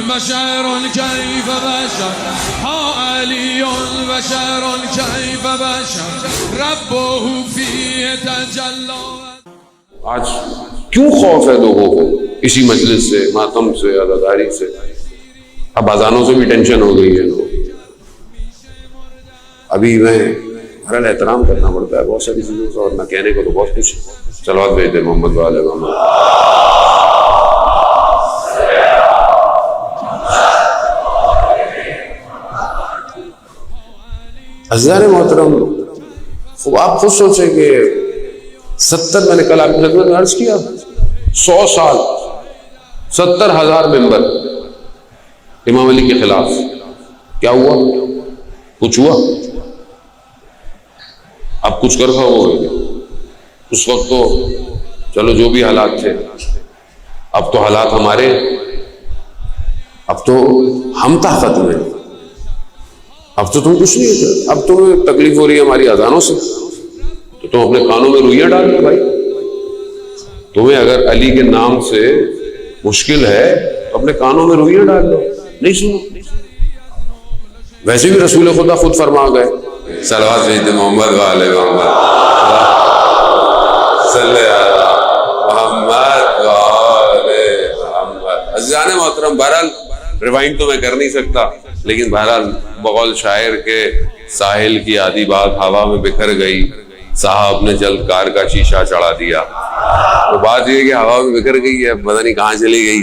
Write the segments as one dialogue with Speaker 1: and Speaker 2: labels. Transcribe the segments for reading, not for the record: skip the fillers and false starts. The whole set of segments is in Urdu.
Speaker 1: بشر كيف بشر ها علي بشر كيف بشر ربه فيه تجلى.
Speaker 2: آج کیوں خوف ہے لوگوں کو اسی مجلس سے، ماتم سے، عزاداری سے؟ اب اذانوں سے بھی ٹینشن ہو گئی ہے لوگ. ابھی میں بہرحال احترام کرنا پڑتا ہے بہت ساری چیزوں سے، اور نہ کہنے کو تو بہت کچھ. صلوات بھیج دیں محمد وآل محمد. عزیزان محترم، آپ خود سوچیں کہ 70، میں نے کل آپ کی خدمت میں عرض کیا، 100 سال 70,000 ممبر امام علی کے خلاف. کیا ہوا؟ کچھ ہوا؟ اب کچھ کر کھا ہو گئے. اس وقت تو چلو جو بھی حالات تھے، اب تو حالات ہمارے، اب تو ہم طاقت میں، اب تو تم کچھ نہیں ہے. اب تمہیں تکلیف ہو رہی ہے ہماری اذانوں سے، تو تم اپنے کانوں میں روئیاں ڈال لو بھائی. تمہیں اگر علی کے نام سے مشکل ہے تو اپنے کانوں میں روئیاں ڈال لو، نہیں سنو. ویسے بھی رسول خدا خود فرما گئے، صلوات بھیج دیں محمد وآل محمد صلی علی محمد وآل محمد. عزیزان محترم، بہرحال ریوائنڈ تو میں کر نہیں سکتا، لیکن بہرحال بقول شاعر کے ساحل کی آدھی بات ہوا میں بکھر گئی، صاحب نے جلد کار کا شیشہ چڑھا دیا. تو بات یہ ہے کہ ہوا میں بکھر گئی ہے، پتہ نہیں کہاں چلی گئی.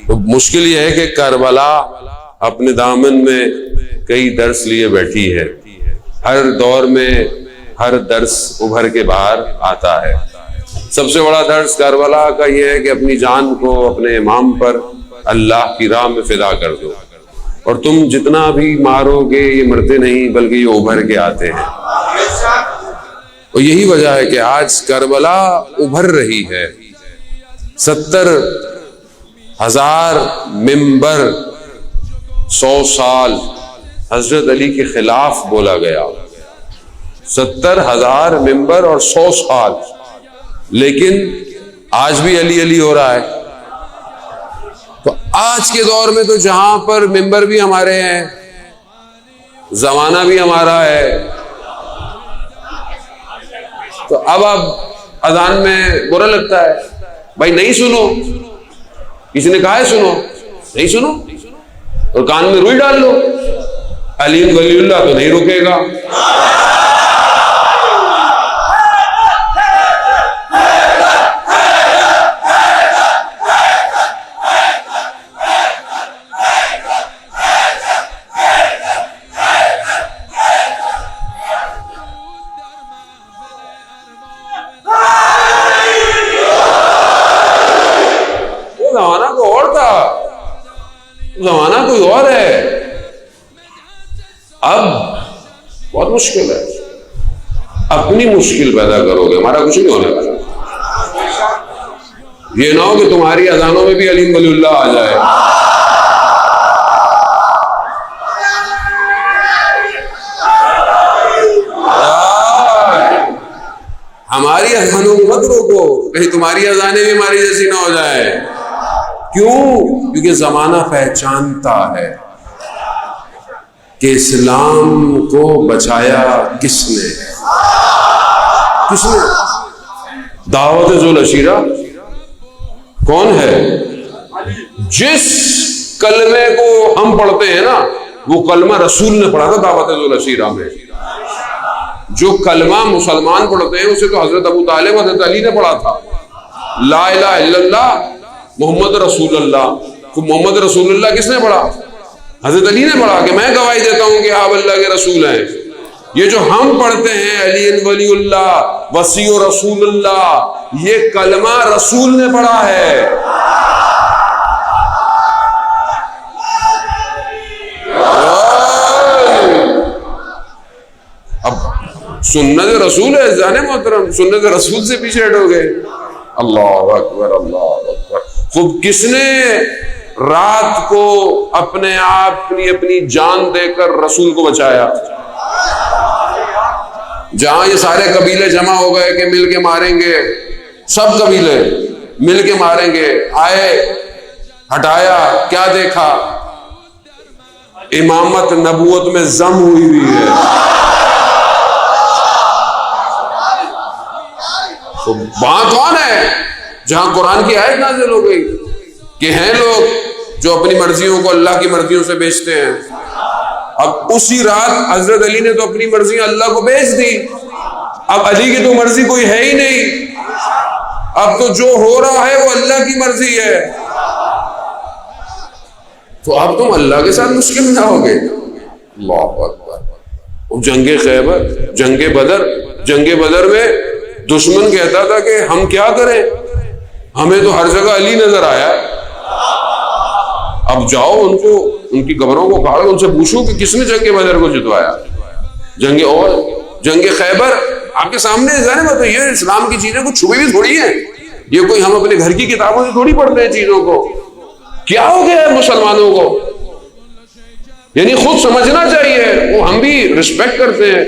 Speaker 2: تو مشکل یہ ہے کہ کربلا اپنے دامن میں کئی درس لیے بیٹھی ہے. ہر دور میں ہر درس ابھر کے باہر آتا ہے. سب سے بڑا درس کربلا کا یہ ہے کہ اپنی جان کو اپنے امام پر اللہ کی راہ میں فدا کر دو، اور تم جتنا بھی مارو گے یہ مرتے نہیں بلکہ یہ ابھر کے آتے ہیں. اور یہی وجہ ہے کہ آج کربلا ابھر رہی ہے. 70,000 ممبر، 100 سال حضرت علی کے خلاف بولا گیا. 70,000 ممبر اور 100 سال، لیکن آج بھی علی علی ہو رہا ہے. تو آج کے دور میں تو جہاں پر ممبر بھی ہمارے ہیں، زمانہ بھی ہمارا ہے، تو اب اذان میں برا لگتا ہے بھائی نہیں سنو، کسی نے کہا ہے سنو، نہیں سنو، اور کان میں روئی ڈال لو. علی ولی اللہ تو نہیں روکے گا. زمانہ کوئی اور تھا، زمانہ کوئی اور ہے. اب بہت مشکل ہے. اپنی مشکل پیدا کرو گے، ہمارا کچھ نہیں ہونے والا. یہ نہ ہو کہ تمہاری اذانوں میں بھی علی ولی اللہ آ جائے. ہماری اذانوں کو مت روکو، کہیں تمہاری اذانیں بھی ہماری جیسی نہ ہو جائے. کیوں؟ کیونکہ زمانہ پہچانتا ہے کہ اسلام کو بچایا کس نے. کس نے؟ دعوت ذو العشیرہ کون ہے؟ جس کلمے کو ہم پڑھتے ہیں نا، وہ کلمہ رسول نے پڑھا تھا دعوت ذو العشیرہ میں. جو کلمہ مسلمان پڑھتے ہیں اسے تو حضرت ابو طالب حضرت علی نے پڑھا تھا. لا الہ الا اللہ محمد رسول اللہ. محمد رسول اللہ کس نے پڑھا؟ حضرت علی نے پڑھا کہ میں گواہی دیتا ہوں کہ آپ اللہ کے رسول ہیں. یہ جو ہم پڑھتے ہیں علی ولی اللہ وسیع رسول اللہ، یہ کلمہ رسول نے پڑھا ہے. اب سنت رسول ہے جانے محترم، سنت رسول سے پیچھے ہٹو گے. اللہ اکبر اللہ اکبر. خوب کس نے رات کو اپنے آپ اپنی جان دے کر رسول کو بچایا؟ جہاں یہ سارے قبیلے جمع ہو گئے کہ مل کے ماریں گے، سب قبیلے مل کے ماریں گے، آئے ہٹایا، کیا دیکھا؟ امامت نبوت میں ضم ہوئی ہوئی ہے. تو وہاں کون ہے جہاں قرآن کی آیت نازل ہو گئی کہ ہیں لوگ جو اپنی مرضیوں کو اللہ کی مرضیوں سے بیچتے ہیں. اب اسی رات حضرت علی نے تو اپنی مرضیاں اللہ کو بیچ دی. اب علی کی تو مرضی کوئی ہے ہی نہیں. اب تو جو ہو رہا ہے وہ اللہ کی مرضی ہے. تو اب تم اللہ کے ساتھ مشکل نہ ہوگے. اللہ اکبر. جنگ خیبر، جنگ بدر میں دشمن کہتا تھا کہ ہم کیا کریں، ہمیں تو ہر جگہ علی نظر آیا. اب جاؤ ان کی قبروں کو کاڑو، ان سے پوچھو کہ کس نے جنگ بدر کو جتوایا. جنگ خیبر آپ کے سامنے ہے. یہ اسلام کی چیزیں کچھ چھپی بھی تھوڑی ہیں. یہ کوئی ہم اپنے گھر کی کتابوں سے تھوڑی پڑھتے ہیں چیزوں کو. کیا ہو گیا ہے مسلمانوں کو؟ یعنی خود سمجھنا چاہیے. وہ ہم بھی رسپیکٹ کرتے ہیں،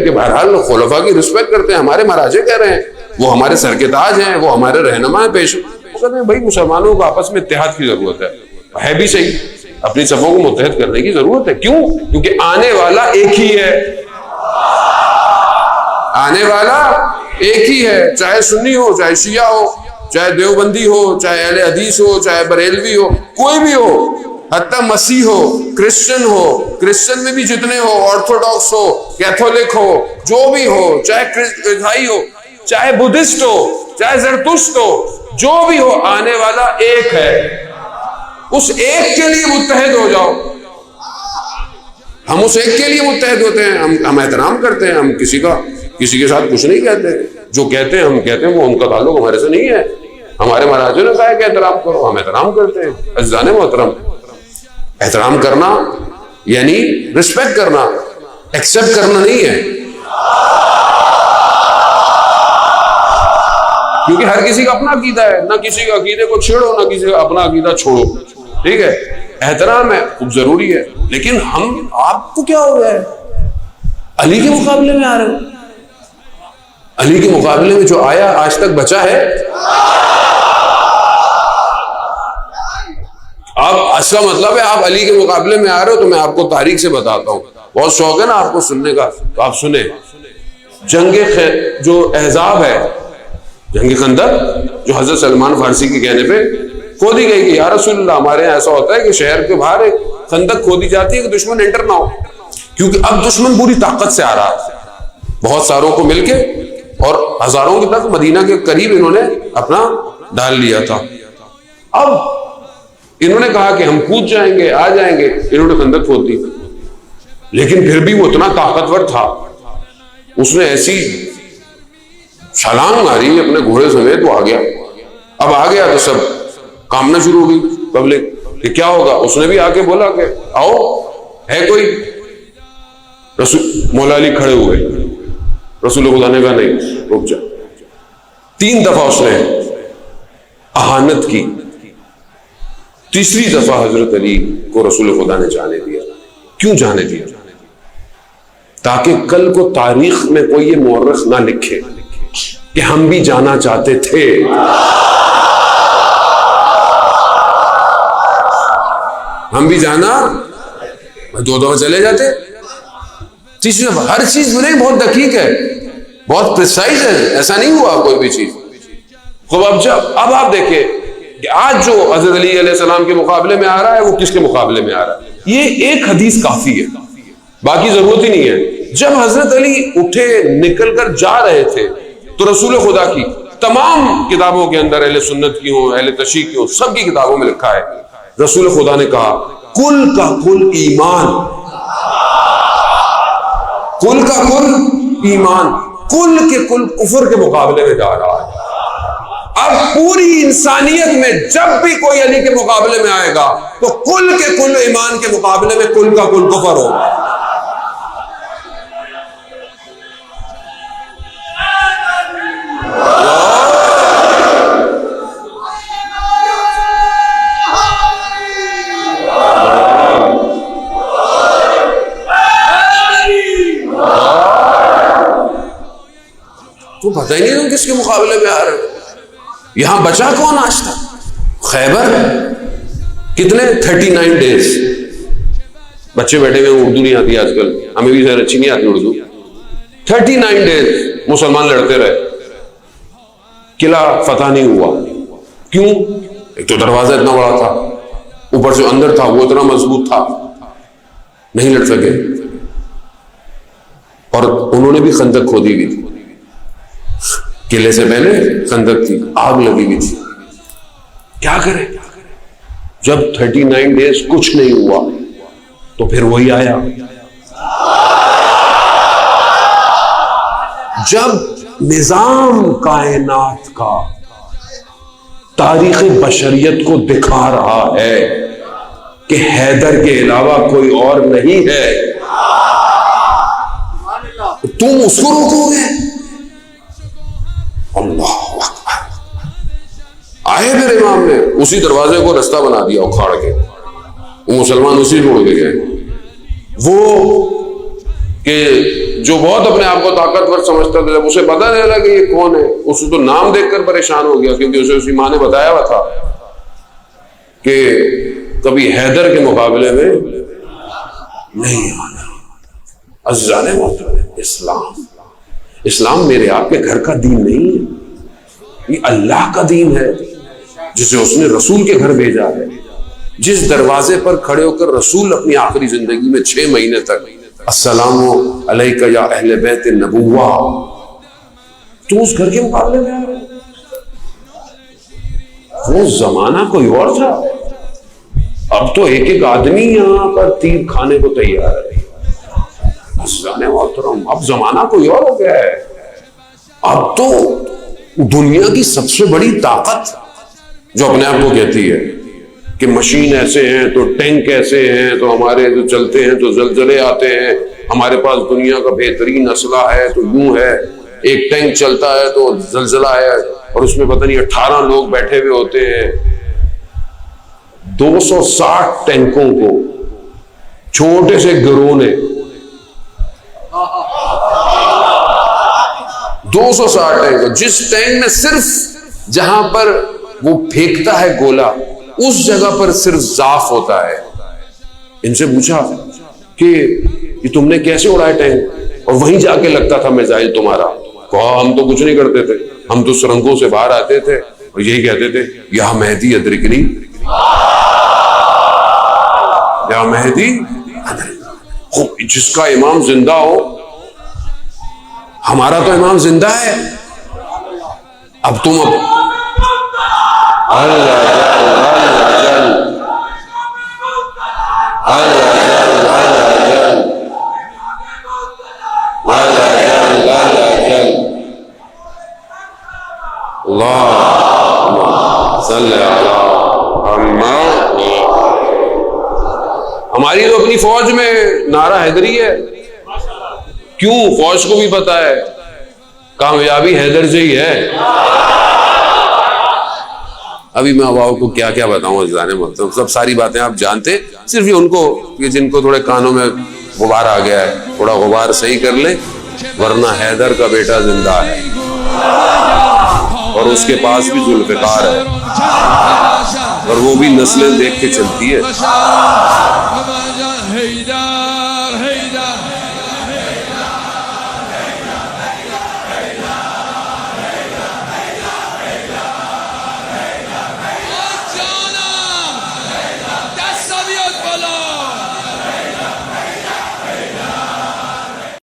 Speaker 2: کہ بہرحال خلفاء کی رسپیکٹ کرتے ہیں. ہمارے مراجع کہہ رہے ہیں وہ ہمارے سر کے تاج ہیں، وہ ہمارے رہنما ہیں. وہ کہتے ہیں بھائی مسلمانوں کو آپس میں اتحاد کی ضرورت ہے بھی صحیح. اپنی صفوں کو متحد کرنے کی ضرورت ہے. کیوں؟ کیونکہ آنے والا ایک ہی ہے. آنے والا ایک ہی ہے. چاہے سنی ہو، چاہے شیعہ ہو، چاہے دیوبندی ہو، چاہے اہل حدیث ہو، چاہے بریلوی ہو، کوئی بھی ہو، حتیٰ مسیح ہو، کرسچن میں بھی جتنے ہو، آرتھوڈاکس ہو، کیتھولک ہو، جو بھی ہو، چاہے عیسائی ہو، چاہے بدھسٹ ہو، چاہے زرتشت ہو، جو بھی ہو، آنے والا ایک ہے. اس ایک کے لیے متحد ہو جاؤ. ہم اس ایک کے لیے متحد ہوتے ہیں. ہم احترام کرتے ہیں. ہم کسی کے ساتھ کچھ نہیں کہتے. جو کہتے ہیں ہم کہتے ہیں وہ ان کا تعلق ہمارے سے نہیں ہے. ہمارے مہاراجوں نے کہا کہ احترام کرو، ہم احترام کرتے ہیں. عزیزان محترم، احترام کرنا یعنی رسپیکٹ کرنا، ایکسپٹ کرنا نہیں ہے. کیونکہ ہر کسی کا اپنا عقیدہ ہے. نہ کسی کے عقیدے کو چھیڑو، نہ کسی کا اپنا عقیدہ چھوڑو. ٹھیک ہے، احترام ہے، خوب ضروری ہے. لیکن آپ کو کیا ہو گیا ہے؟ علی کے مقابلے میں آ رہے ہو. علی کے مقابلے میں جو آیا آج تک بچا ہے. اس کا مطلب ہے آپ علی کے مقابلے میں آ رہے ہو. تو میں آپ کو تاریخ سے بتاتا ہوں. بہت شوق ہے نا آپ کو سننے کا، تو آپ سنیں. جو احزاب ہے، جنگ خندق، جو حضرت سلمان فارسی کے کہنے پہ کھودی گئی کہ یا رسول اللہ ہمارے یہاں ایسا ہوتا ہے کہ شہر کے باہر ایک خندق کھودی جاتی ہے کہ دشمن انٹر نہ ہو. کیونکہ اب دشمن پوری طاقت سے آ رہا ہے. بہت ساروں کو مل کے اور ہزاروں کی تک مدینہ کے قریب انہوں نے اپنا ڈال لیا تھا. اب انہوں نے کہا کہ ہم کود جائیں گے، آ جائیں گے. انہوں نے خندق کھود دی. لیکن پھر بھی وہ اتنا طاقتور تھا، اس نے ایسی چھلانگ ماری اپنے گھوڑے سمیت، وہ آ گیا. اب آ گیا تو سب کامنا شروع ہو گئی پبلک کہ کیا ہوگا. اس نے بھی آ کے بولا کہ آؤ، ہے کوئی؟ مولا علی کھڑے ہوئے. رسول خدا نے کہا نہیں، رک جا. 3 دفعہ اس نے اہانت کی. تیسری دفعہ حضرت علی کو رسول خدا نے جانے دیا. کیوں جانے دیا؟ تاکہ کل کو تاریخ میں کوئی یہ مورخ نہ لکھے کہ ہم بھی جانا چاہتے تھے. ہم بھی جانا، 2 دفعہ چلے جاتے. تیسری دفعہ ہر چیز بہت دقیق ہے، بہت پریسائز ہے. ایسا نہیں ہوا کوئی بھی چیز. خوب اب آپ دیکھیں کہ آج جو حضرت علی علیہ السلام کے مقابلے میں آ رہا ہے وہ کس کے مقابلے میں آ رہا ہے؟ یہ ایک حدیث کافی ہے، باقی ضرورت ہی نہیں ہے. جب حضرت علی اٹھے نکل کر جا رہے تھے تو رسول خدا کی تمام کتابوں کے اندر، اہل سنت کی ہوں، اہل تشیع کی ہوں، سب کی کتابوں میں لکھا ہے رسول خدا نے کہا کل کا کل ایمان، کل کا کل ایمان کل کے کل کفر کے مقابلے میں جا رہا ہے. اب پوری انسانیت میں جب بھی کوئی علی کے مقابلے میں آئے گا تو کل کے کل ایمان کے مقابلے میں کل کا کل کفر ہوگا. تو پتہ ہی نہیں تم کس کے مقابلے میں آ رہے ہو. یہاں بچا کون آج تک؟ خیبر. کتنے 39 ڈیز. بچے بیٹھے ہوئے اردو نہیں آتی آج کل, ہمیں بھی ذرا اچھی نہیں آتی اردو. 39 ڈیز مسلمان لڑتے رہے, قلعہ فتح نہیں ہوا. کیوں؟ ایک تو دروازہ اتنا بڑا تھا, اوپر سے اندر تھا وہ اتنا مضبوط تھا, نہیں لڑ سکے. اور انہوں نے بھی خندق کھودی ہوئی تھی, قلعے سے پہلے خندق تھی, آگ لگی ہوئی تھی. کیا کریں؟ جب 39 ڈیز کچھ نہیں ہوا تو پھر وہی آیا. جب نظام کائنات کا تاریخ بشریت کو دکھا رہا ہے کہ حیدر کے علاوہ کوئی اور نہیں ہے, تم اس کو روکو گے؟ اللہ اکبر. آئے پھر امام نے اسی دروازے کو رستہ بنا دیا اکھاڑ کے, وہ مسلمان اسی روڑ کے گئے. وہ کہ جو بہت اپنے آپ کو طاقتور سمجھتا تھا, جب اسے پتا نہیں لگا کہ یہ کون ہے, اس تو نام دیکھ کر پریشان ہو گیا, کیونکہ اسے اسی ماں نے بتایا ہوا تھا کہ کبھی حیدر کے مقابلے میں نہیں آنا. عزیزان محترم, اسلام میرے آپ کے گھر کا دین نہیں ہے, یہ اللہ کا دین ہے جسے اس نے رسول کے گھر بھیجا ہے. جس دروازے پر کھڑے ہو کر رسول اپنی آخری زندگی میں 6 مہینے تک السلام علیکہ یا اہل بیت النبوہ, تو اس گھر کے مقابلے میں آ رہے. وہ زمانہ کوئی اور تھا, اب تو ایک ایک آدمی یہاں پر تیر کھانے کو تیار ہے. اب زمانہ کوئی اور ہو گیا ہے. اب تو دنیا کی سب سے بڑی طاقت جو اپنے آپ کو کہتی ہے کہ مشین ایسے ہیں تو ٹینک ایسے ہیں تو ہمارے جو چلتے ہیں تو زلزلے آتے ہیں, ہمارے پاس دنیا کا بہترین اسلحہ ہے تو یوں ہے, ایک ٹینک چلتا ہے تو زلزلہ ہے اور اس میں پتہ نہیں 18 لوگ بیٹھے ہوئے ہوتے ہیں. 260 ٹینکوں کو چھوٹے سے گروہ نے 260 ٹینک, جس ٹینک میں صرف جہاں پر وہ پھینکتا ہے گولا اس جگہ پر صرف ضعف ہوتا ہے. ان سے پوچھا کہ یہ تم نے کیسے اڑایا ٹینک, اور وہیں جا کے لگتا تھا میزائل تمہارا. کہا ہم تو کچھ نہیں کرتے تھے, ہم تو سرنگوں سے باہر آتے تھے اور یہی کہتے تھے یا مہدی ادرکنی, یا مہدی. جس کا امام زندہ ہو, ہمارا تو امام زندہ ہے. اب تم ہماری تو اپنی فوج میں نعرہ حیدری ہے. کیوں؟ فوج کو بھی پتا ہے کامیابی حیدر سے ہی ہے. ابھی میں اب آپ کو کیا کیا بتاؤں عزیزان محترم, سب ساری باتیں آپ جانتے, صرف یہ ان کو جن کو تھوڑے کانوں میں غبار آ گیا ہے, تھوڑا غبار صحیح کر لیں, ورنہ حیدر کا بیٹا زندہ ہے اور اس کے پاس بھی ذوالفقار ہے, اور وہ بھی نسلیں دیکھ کے چلتی ہے.